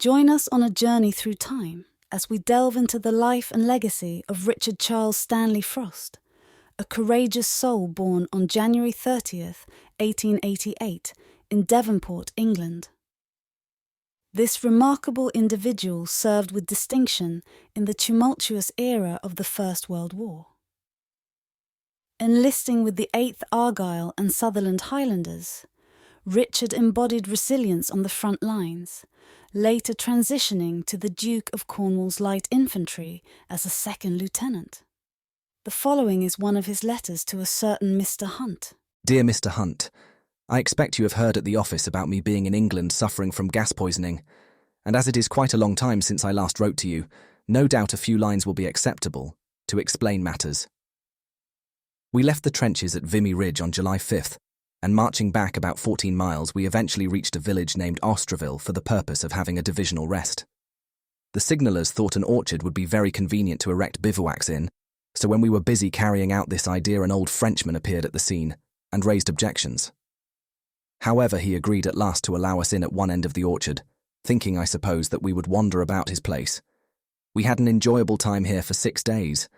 Join us on a journey through time as we delve into the life and legacy of Richard Charles Stanley Frost, a courageous soul born on January 30th, 1888, in Devonport, England. This remarkable individual served with distinction in the tumultuous era of the First World War. Enlisting with the 8th Argyll and Sutherland Highlanders, Richard embodied resilience on the front lines, later transitioning to the Duke of Cornwall's Light Infantry as a second lieutenant. The following is one of his letters to a certain Mr. Hunt. Dear Mr. Hunt, I expect you have heard at the office about me being in England suffering from gas poisoning, and as it is quite a long time since I last wrote to you, no doubt a few lines will be acceptable to explain matters. We left the trenches at Vimy Ridge on July 5th, and marching back about 14 miles, we eventually reached a village named Ostreville for the purpose of having a divisional rest. The signallers thought an orchard would be very convenient to erect bivouacs in, so when we were busy carrying out this idea, an old Frenchman appeared at the scene and raised objections. However, he agreed at last to allow us in at one end of the orchard, thinking, I suppose, that we would wander about his place. We had an enjoyable time here for 6 days,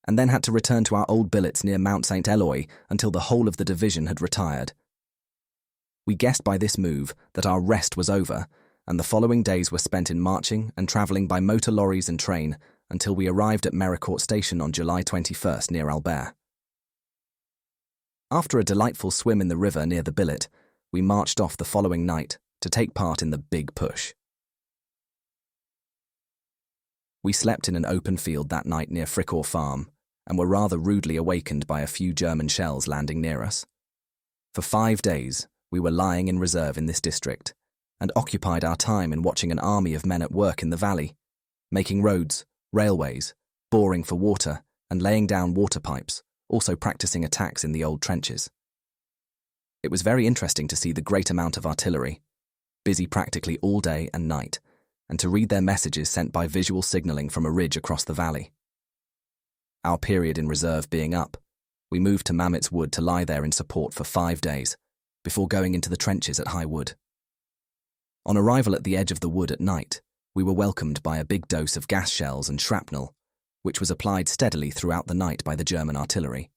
and then had to return to our old billets near Mount St. Eloi until the whole of the division had retired. We guessed by this move that our rest was over, and the following days were spent in marching and travelling by motor lorries and train until we arrived at Mericourt Station on July 21st near Albert. After a delightful swim in the river near the billet, we marched off the following night to take part in the Big Push. We slept in an open field that night near Fricourt Farm and were rather rudely awakened by a few German shells landing near us. For 5 days, we were lying in reserve in this district and occupied our time in watching an army of men at work in the valley, making roads, railways, boring for water and laying down water pipes, also practicing attacks in the old trenches. It was very interesting to see the great amount of artillery, busy practically all day and night, and to read their messages sent by visual signalling from a ridge across the valley. Our period in reserve being up, we moved to Mametz Wood to lie there in support for 5 days, before going into the trenches at High Wood. On arrival at the edge of the wood at night, we were welcomed by a big dose of gas shells and shrapnel, which was applied steadily throughout the night by the German artillery.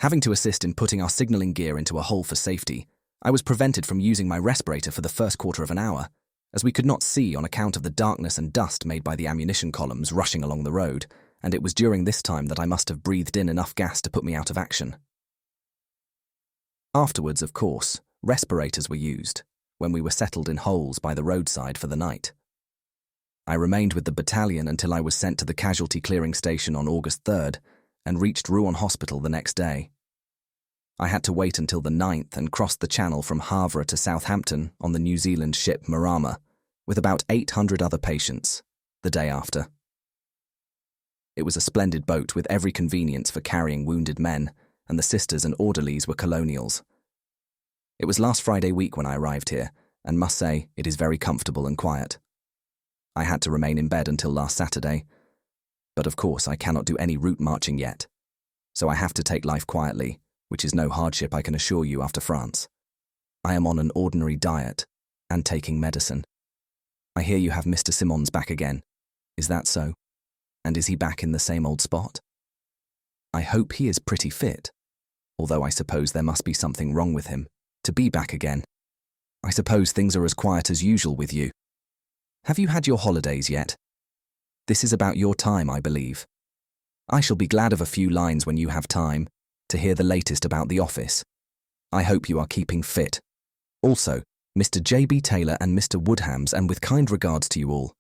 Having to assist in putting our signalling gear into a hole for safety, I was prevented from using my respirator for the first quarter of an hour, as we could not see on account of the darkness and dust made by the ammunition columns rushing along the road, and it was during this time that I must have breathed in enough gas to put me out of action. Afterwards, of course, respirators were used, when we were settled in holes by the roadside for the night. I remained with the battalion until I was sent to the casualty clearing station on August 3rd and reached Rouen Hospital the next day. I had to wait until the 9th and crossed the channel from Havre to Southampton on the New Zealand ship Marama, with about 800 other patients, the day after. It was a splendid boat with every convenience for carrying wounded men, and the sisters and orderlies were colonials. It was last Friday week when I arrived here, and must say it is very comfortable and quiet. I had to remain in bed until last Saturday, but of course I cannot do any route marching yet, so I have to take life quietly, which is no hardship, I can assure you, after France. I am on an ordinary diet and taking medicine. I hear you have Mr. Simons back again. Is that so? And is he back in the same old spot? I hope he is pretty fit, although I suppose there must be something wrong with him, to be back again. I suppose things are as quiet as usual with you. Have you had your holidays yet? This is about your time, I believe. I shall be glad of a few lines when you have time, to hear the latest about the office. I hope you are keeping fit. Also, Mr. J.B. Taylor and Mr. Woodhams, and with kind regards to you all.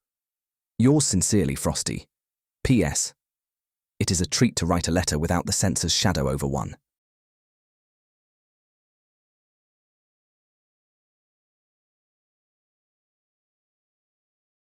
Yours sincerely, Frosty. P.S. It is a treat to write a letter without the censor's shadow over one.